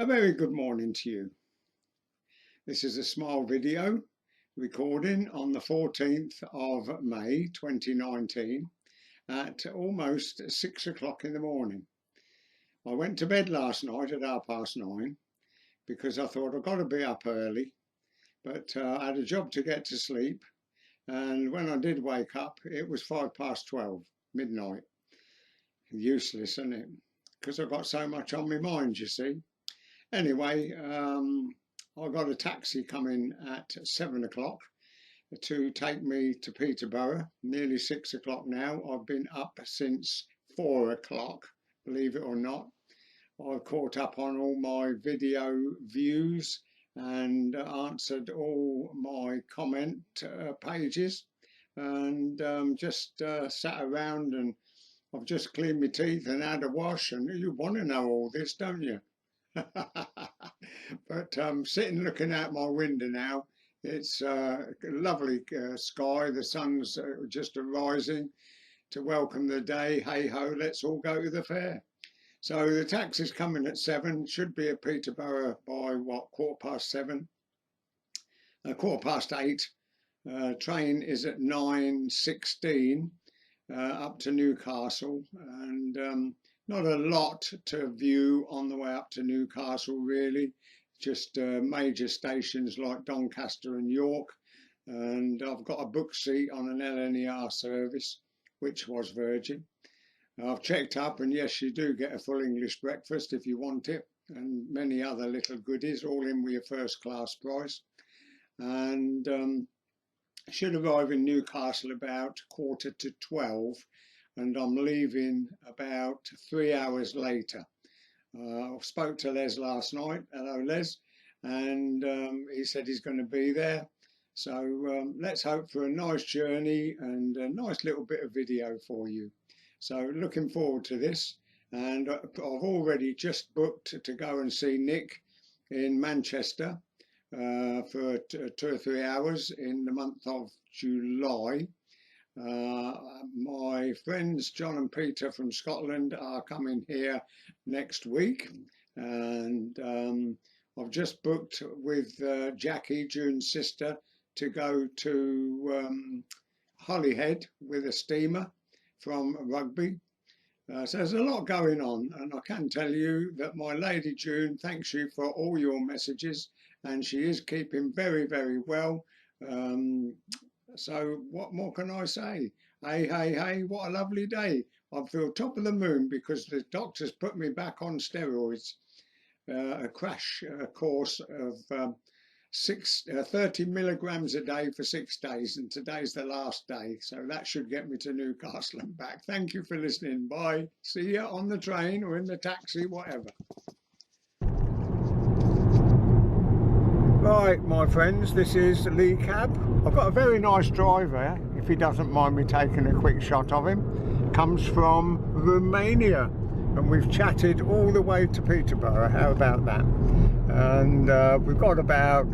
A very good morning to you. This is a small video recording on the 14th of May 2019 at almost 6 o'clock in the morning. I went to bed last night at 9:30 because I thought I've got to be up early, but I had a job to get to sleep, and when I did wake up it was 12:05, midnight. Useless, isn't it? Because I've got so much on my mind, you see. Anyway, I got a taxi coming at 7 o'clock to take me to Peterborough, nearly 6 o'clock now. I've been up since 4 o'clock, believe it or not. I've caught up on all my video views and answered all my comment pages, and just sat around, and I've just cleaned my teeth and had a wash, and you want to know all this, don't you? But sitting looking out my window now, it's a lovely sky. The sun's just rising to welcome the day. Hey ho, let's all go to the fair. So the taxi's coming at 7, should be at Peterborough by what, 7:15, 8:15. Train is at 9:16 up to Newcastle, and not a lot to view on the way up to Newcastle, really. Just major stations like Doncaster and York, and I've got a book seat on an LNER service, which was Virgin. I've checked up, and yes, you do get a full English breakfast if you want it, and many other little goodies, all in with your first class price. And should arrive in Newcastle about 11:45, and I'm leaving about 3 hours later. I spoke to Les last night. Hello, Les. And he said he's going to be there. So let's hope for a nice journey and a nice little bit of video for you. So looking forward to this. And I've already just booked to go and see Nick in Manchester for 2 or 3 hours in the month of July. My friends John and Peter from Scotland are coming here next week, and I've just booked with Jackie, June's sister, to go to Holyhead with a steamer from Rugby. So there's a lot going on, and I can tell you that my lady June thanks you for all your messages, and she is keeping very, very well. So what more can I say? Hey, hey, hey, what a lovely day. I feel top of the moon because the doctors put me back on steroids. A crash course of 30 milligrams a day for 6 days, and today's the last day. So that should get me to Newcastle and back. Thank you for listening. Bye. See you on the train or in the taxi, whatever. Right, my friends, this is Lee Cab. I've got a very nice driver, if he doesn't mind me taking a quick shot of him. Comes from Romania, and we've chatted all the way to Peterborough. How about that? And we've got about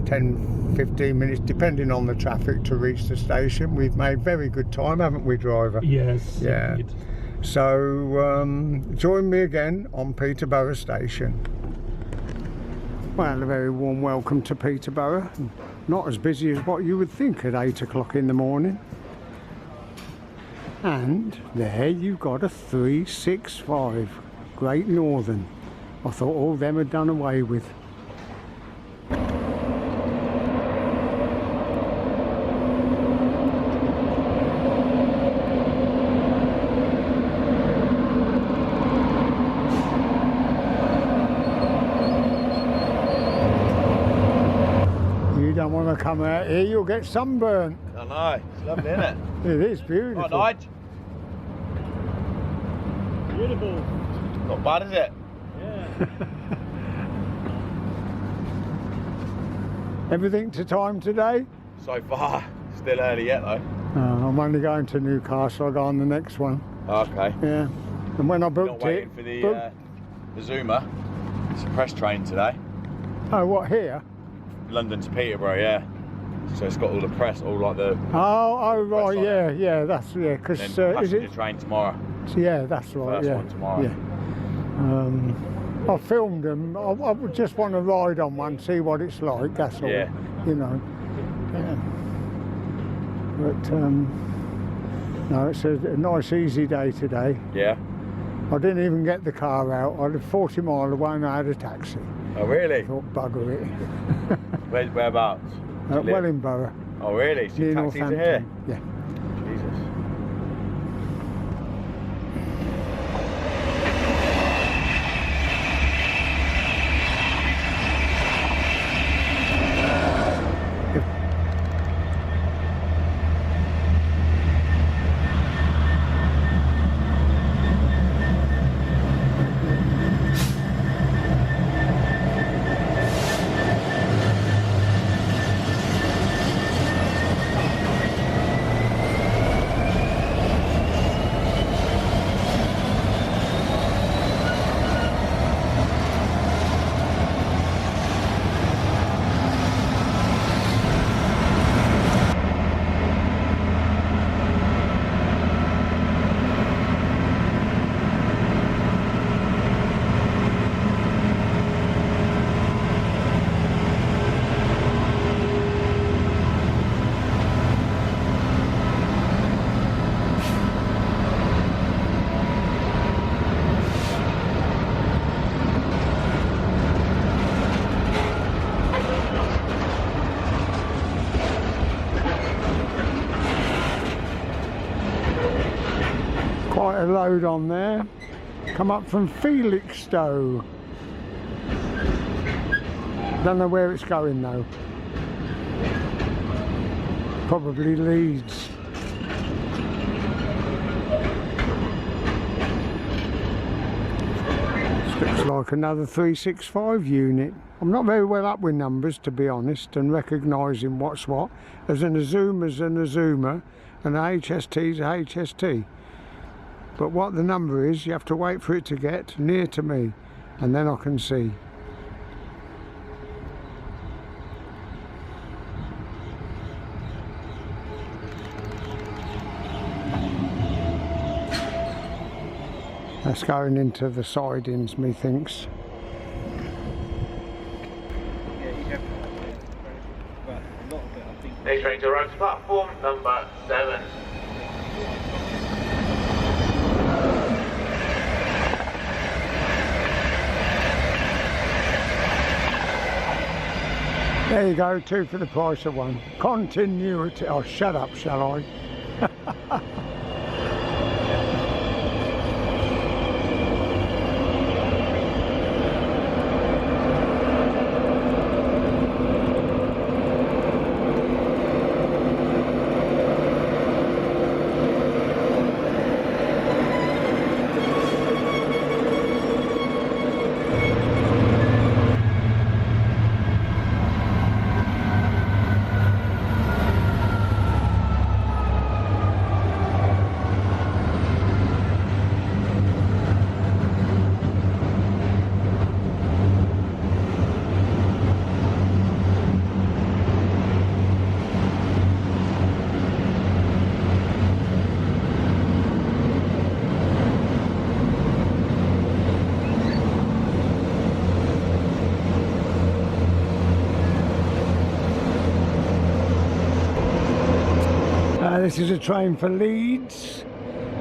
10-15 minutes, depending on the traffic, to reach the station. We've made very good time, haven't we, driver? Yes. Yeah. Indeed. So join me again on Peterborough station. Well, a very warm welcome to Peterborough. Not as busy as what you would think at 8 o'clock in the morning. And there you've got a 365 Great Northern. I thought all them had done away with. Want to come out here, you'll get sunburnt. I know, it's lovely, isn't it? It is beautiful. Right, Nige? Beautiful. Not bad, is it? Yeah. Everything to time today? So far, still early yet though. I'm only going to Newcastle. I'll go on the next one. Okay. Yeah. And when I booked Not waiting for the Zuma. It's a press train today. Oh, what, here? London to Peterborough, yeah. So it's got all the press, all like the... Oh right, yeah, that's, yeah, because... passenger train tomorrow. Yeah, that's right, First one tomorrow. Yeah. I filmed them. I would just want to ride on one, see what it's like, that's all. Yeah. You know. Yeah. But no, it's a nice easy day today. Yeah. I didn't even get the car out. I lived 40 miles away and I had a taxi. Oh really? I thought, bugger it. Whereabouts? Wellingborough. Oh really? So Near taxis are here? Yeah. Jesus. Quite a load on there. Come up from Felixstowe. Don't know where it's going though. Probably Leeds. This looks like another 365 unit. I'm not very well up with numbers, to be honest, and recognising what's what. As an Azuma's an Azuma and a HST's a HST. But what the number is, you have to wait for it to get near to me, and then I can see. That's going into the sidings, methinks. Next train to arrive to platform number 7. There you go, 2 for the price of 1. Continuity. Oh, shut up, shall I? This is a train for Leeds,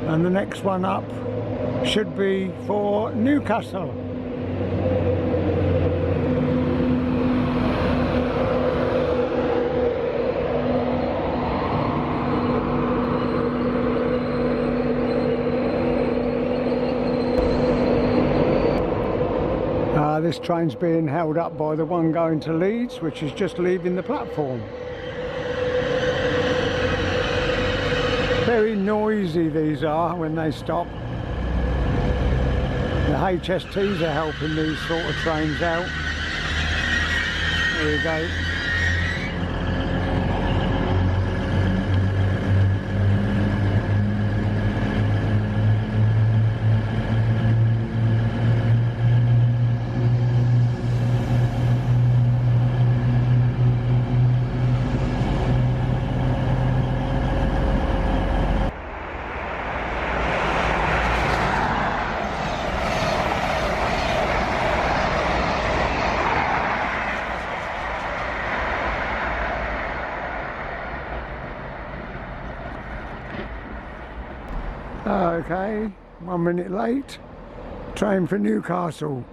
and the next one up should be for Newcastle. This train's being held up by the one going to Leeds, which is just leaving the platform. Very noisy these are when they stop. The HSTs are helping these sort of trains out. There you go. Okay, 1 minute late. Train for Newcastle.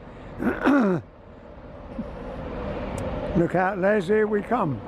Look out, Les, here we come.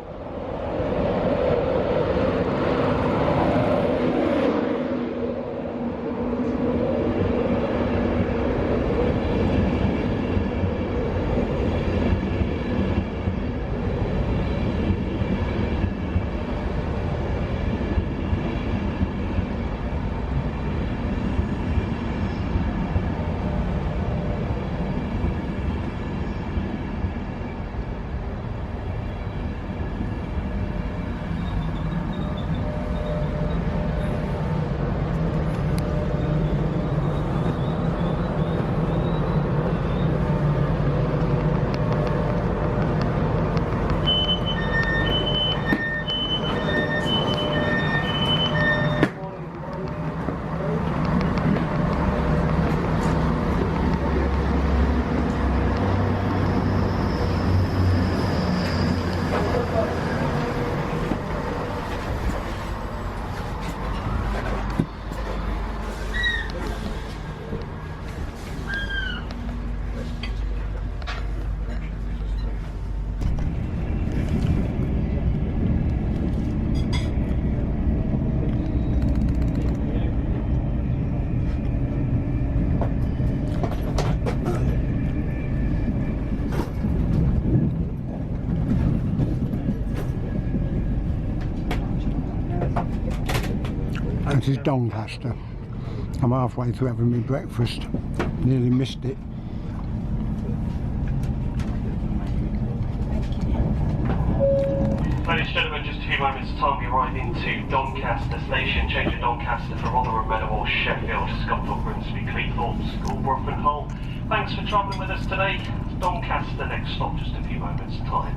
This is Doncaster. I'm halfway through having my breakfast. Nearly missed it. Ladies and gentlemen, just a few moments time we arrive into Doncaster station, change of Doncaster for Rotherham, Meadowall, Sheffield, Scotland, Grimsby, Cleethorpes, Goulburn and Hull. Thanks for travelling with us today. Doncaster next stop, just a few moments time.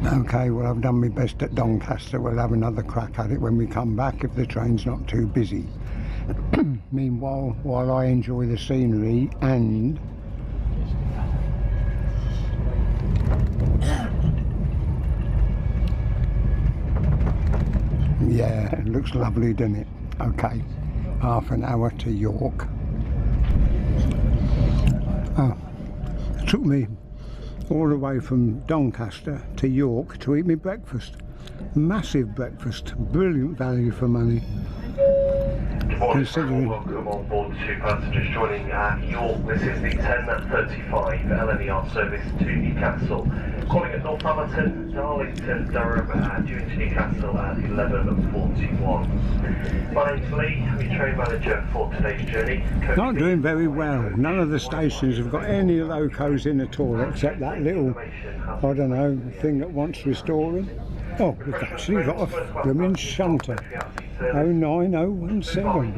Okay, well, I've done my best at Doncaster. We'll have another crack at it when we come back if the train's not too busy. Meanwhile, while I enjoy the scenery and yeah, it looks lovely, doesn't it? Okay, half an hour to York. Oh, it took me all the way from Doncaster to York to eat my breakfast. Massive breakfast, brilliant value for money. Good morning, Considering... welcome on board two passengers joining York. This is the 10:35 LNER service to Newcastle. Calling at Northampton, Darlington, Durham, due to Newcastle at 11:41. My name's Lee, I'm your train manager for today's journey. Not doing very well. None of the stations have got any locos in at all except that little, I don't know, thing that wants restoring. Oh, we've actually got a blooming shunter. 09017.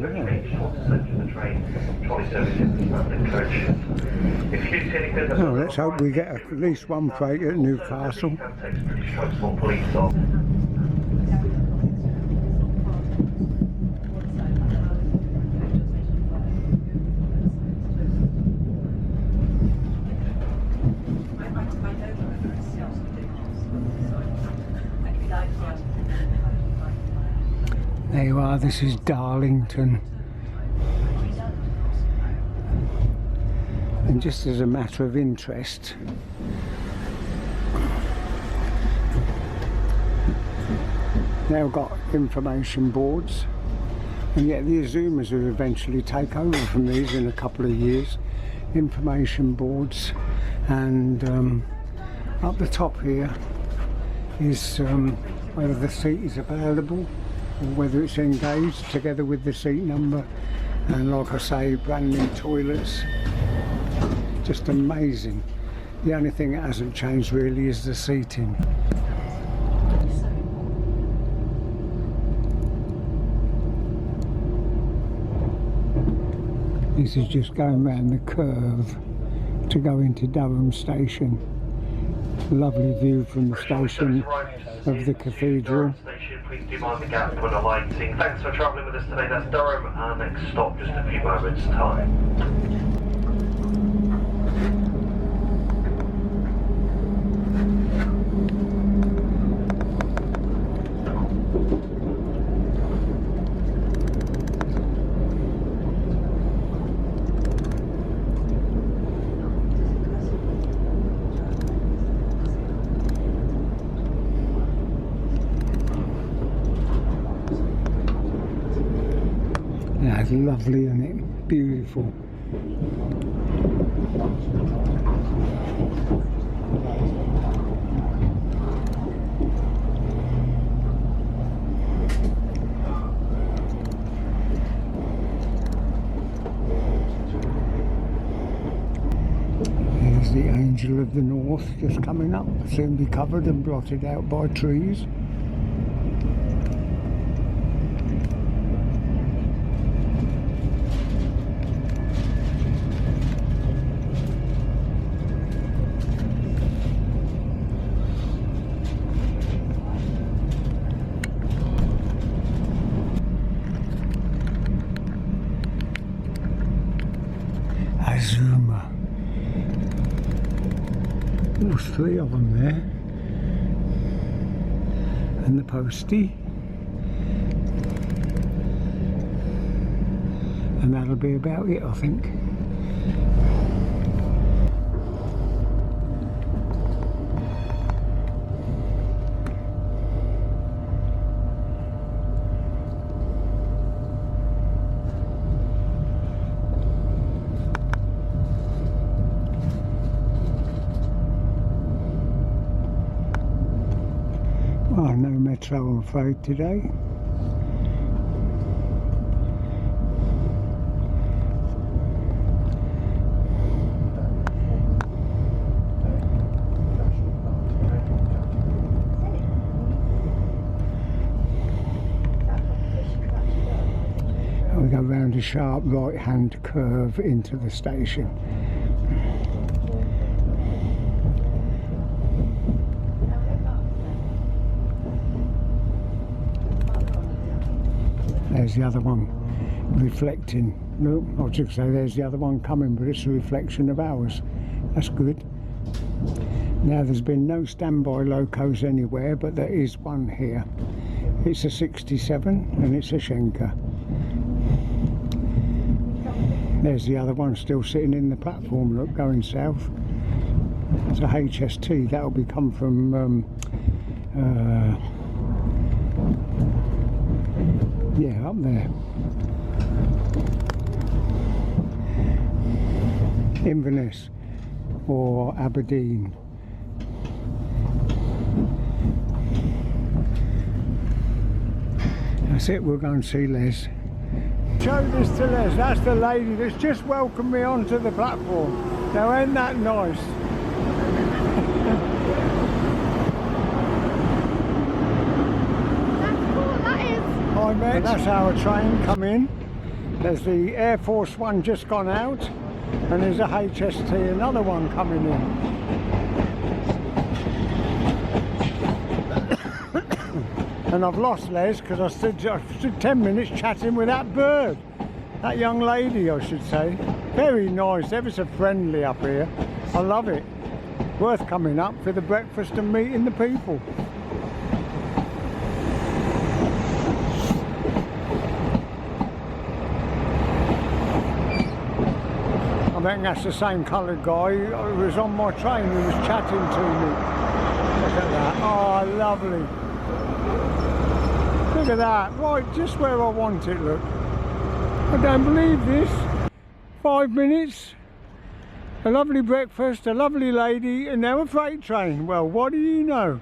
Oh, let's hope we get at least one freight at Newcastle. There you are, this is Darlington. And just as a matter of interest, they've got information boards, and yet the Azumers will eventually take over from these in a couple of years. Information boards, and up the top here is whether the seat is available or whether it's engaged together with the seat number, and like I say, brand new toilets. Just amazing. The only thing that hasn't changed really is the seating. This is just going round the curve to go into Durham station. Lovely view from the station of the cathedral. Please do mind the gap for the lighting. Thanks for travelling with us today. That's Durham. Our next stop, just a few moments' time. That's lovely, isn't it? Beautiful. There's the Angel of the North just coming up, soon be covered and blotted out by trees. Azuma. There's 3 of them there. And the postie. And that'll be about it, I think. Oh, no metro, I'm afraid, today. We go round a sharp right-hand curve into the station. There's the other one reflecting. Look, I was just say there's the other one coming, but it's a reflection of ours. That's good. Now there's been no standby locos anywhere, but there is one here. It's a 67 and it's a Schenker. There's the other one still sitting in the platform, look, going south. It's a HST, that'll be come from yeah, up there. Inverness or Aberdeen. That's it, we'll go and see Les. Show this to Les, that's the lady that's just welcomed me onto the platform. Now ain't that nice? Hi mate, that's our train come in. There's the Air Force One just gone out, and there's a HST, another one coming in. And I've lost Les because I stood 10 minutes chatting with that bird. That young lady, I should say. Very nice, ever so friendly up here. I love it. Worth coming up for the breakfast and meeting the people. reckon that's the same coloured guy who was on my train who was chatting to me. Look at that. Oh, lovely. Look at that. Right, just where I want it, look. I don't believe this. 5 minutes, a lovely breakfast, a lovely lady, and now a freight train. Well, what do you know?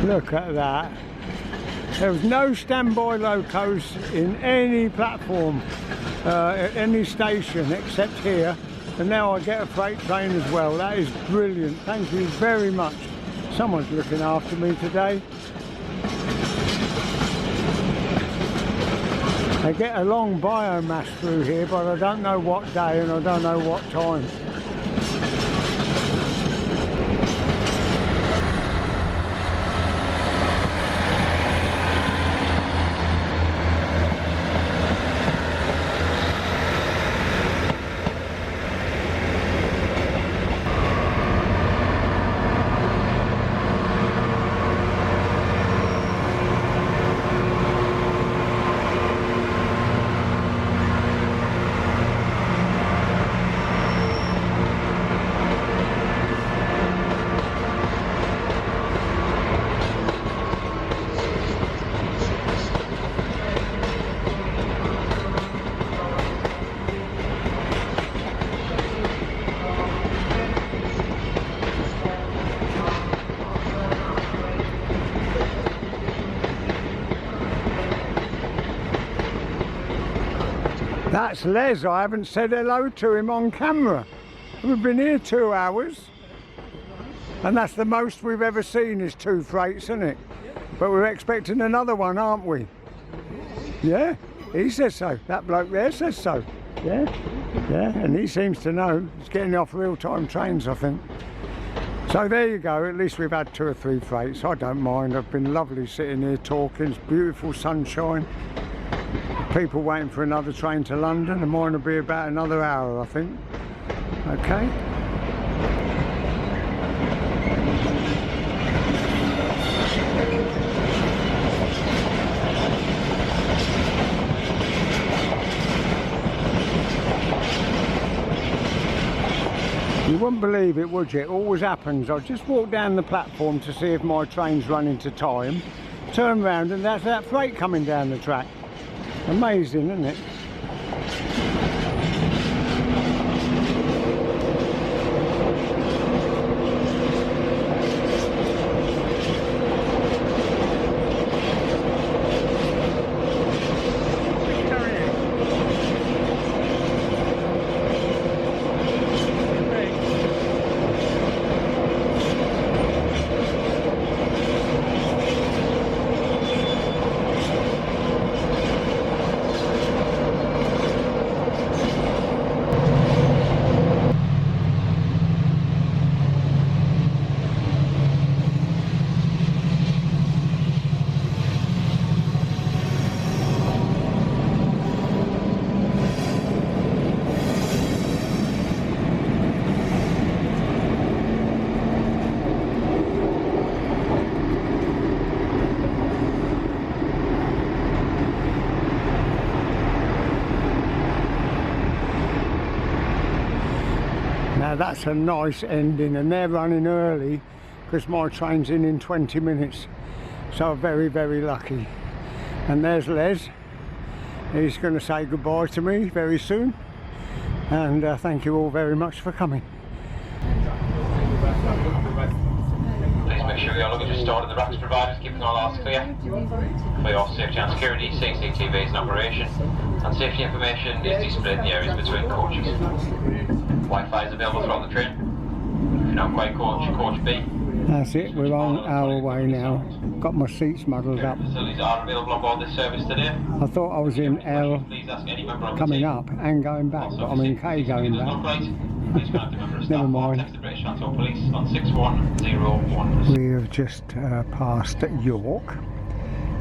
Look at that. There was no standby locos in any platform, at any station except here, and now I get a freight train as well. That is brilliant. Thank you very much. Someone's looking after me today. I get a long biomass through here, but I don't know what day and I don't know what time. That's Les. I haven't said hello to him on camera. We've been here 2 hours, and that's the most we've ever seen is 2 freights, isn't it? But we're expecting another one, aren't we? Yeah, he says so. That bloke there says so. Yeah, yeah, and he seems to know. He's getting off real-time trains, I think. So there you go. At least we've had 2 or 3 freights. I don't mind. I've been lovely sitting here talking. It's beautiful sunshine. People waiting for another train to London, and mine will be about another hour, I think. Okay. You wouldn't believe it, would you? It always happens. I just walk down the platform to see if my train's running to time, turn round, and there's that freight coming down the track. Amazing, isn't it? Now that's a nice ending, and they're running early because my train's in 20 minutes. So very, very lucky. And there's Les. He's going to say goodbye to me very soon. And thank you all very much for coming. Please make sure your luggage is stored in the racks provided, keeping all arms clear. For your safety and security, CCTV is in operation, and safety information is displayed in the areas between coaches. Wi-Fi is available throughout the train. If you're not quite coach B. That's it, we're on our way now. Got my seats muddled up. Facilities are available on board this service today. I thought I was in L Please ask any member of the coming team. up and going back, but I'm in K going back. Please contact the member of staff Never or mind. text the British Transport Police on 6101. We have just passed York,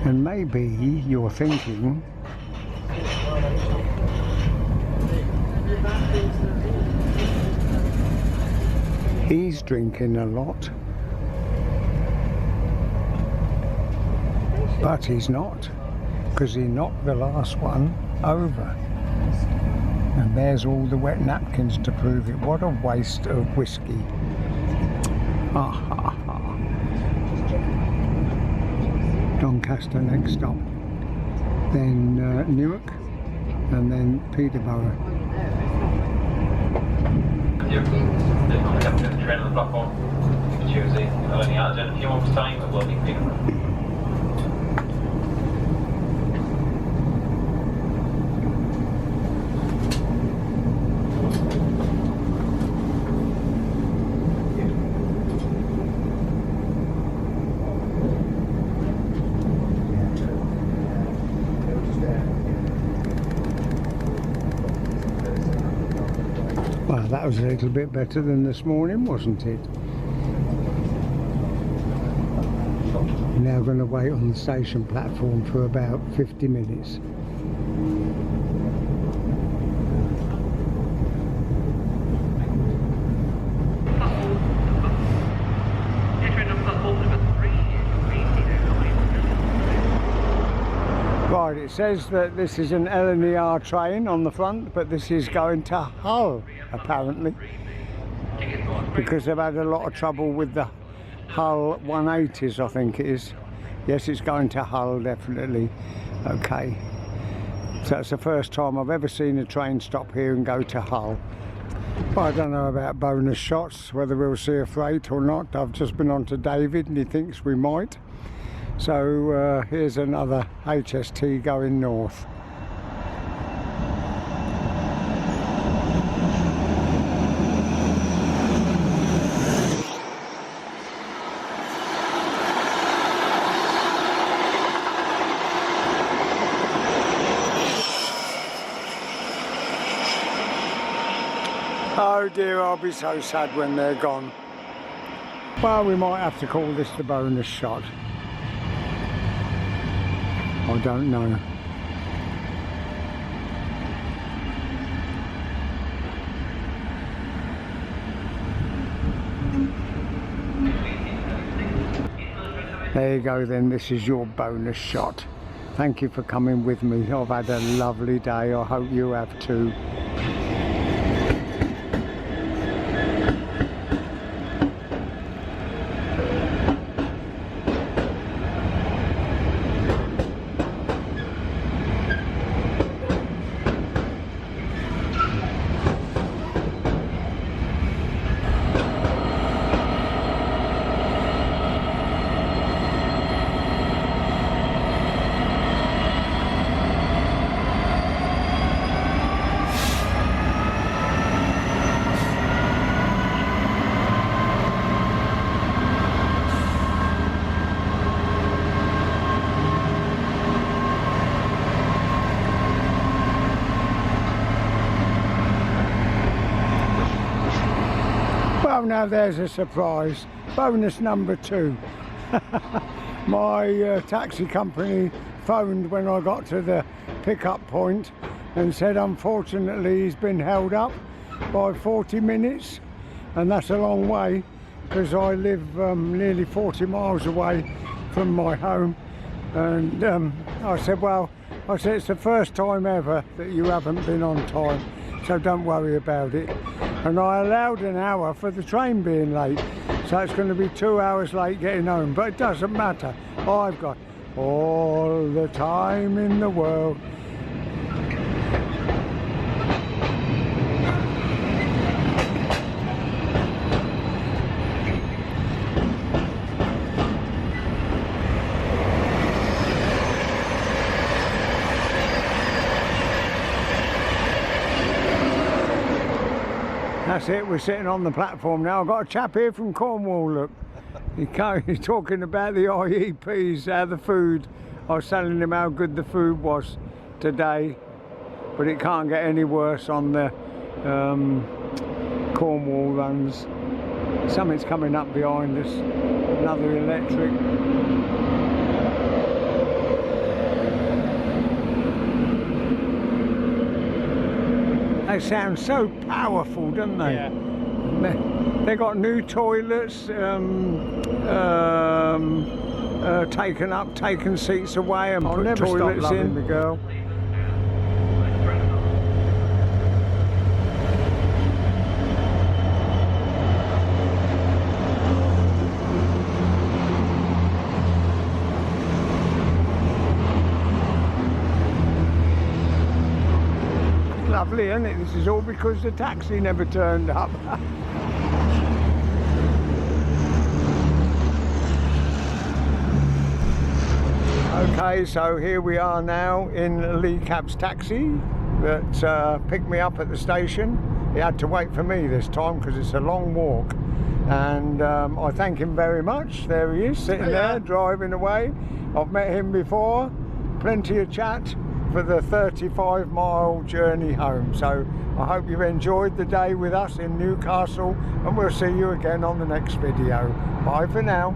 and maybe you're thinking, he's drinking a lot, but he's not, because he knocked the last one over. And there's all the wet napkins to prove it. What a waste of whiskey. Ha ha ha. Doncaster next stop. Then Newark. And then Peterborough. They're going to get the train on the platform Tuesday. I'll only add in a few months' time, but we'll be Peterborough. Well, that was a little bit better than this morning, wasn't it? We're now going to wait on the station platform for about 50 minutes. Right, it says that this is an L&ER train on the front, but this is going to Hull, apparently, because they've had a lot of trouble with the Hull 180s, I think it is. Yes, it's going to Hull, definitely. Okay, so it's the first time I've ever seen a train stop here and go to Hull. Well, I don't know about bonus shots, whether we'll see a freight or not. I've just been on to David and he thinks we might. So here's another HST going north. Oh dear, I'll be so sad when they're gone. Well, we might have to call this the bonus shot. I don't know. There you go then, this is your bonus shot. Thank you for coming with me. I've had a lovely day. I hope you have too. Well, now there's a surprise. Bonus number 2. My taxi company phoned when I got to the pickup point and said unfortunately he's been held up by 40 minutes, and that's a long way because I live nearly 40 miles away from my home. And I said, well, it's the first time ever that you haven't been on time, so don't worry about it. And I allowed an hour for the train being late, so it's going to be 2 hours late getting home, but it doesn't matter. I've got all the time in the world. That's it, we're sitting on the platform now. I've got a chap here from Cornwall, look. He's talking about the IEPs, how the food. I was telling him how good the food was today, but it can't get any worse on the Cornwall runs. Something's coming up behind us, another electric. They sound so powerful, don't they? Yeah. They got new toilets, taken seats away and put toilets in. The girl. Lovely, isn't it? This is all because the taxi never turned up. Okay, so here we are now in Lee Cab's taxi that picked me up at the station. He had to wait for me this time because it's a long walk, and I thank him very much. There he is, sitting there driving away. I've met him before, plenty of chat for the 35-mile journey home. So I hope you've enjoyed the day with us in Newcastle, and we'll see you again on the next video. Bye for now.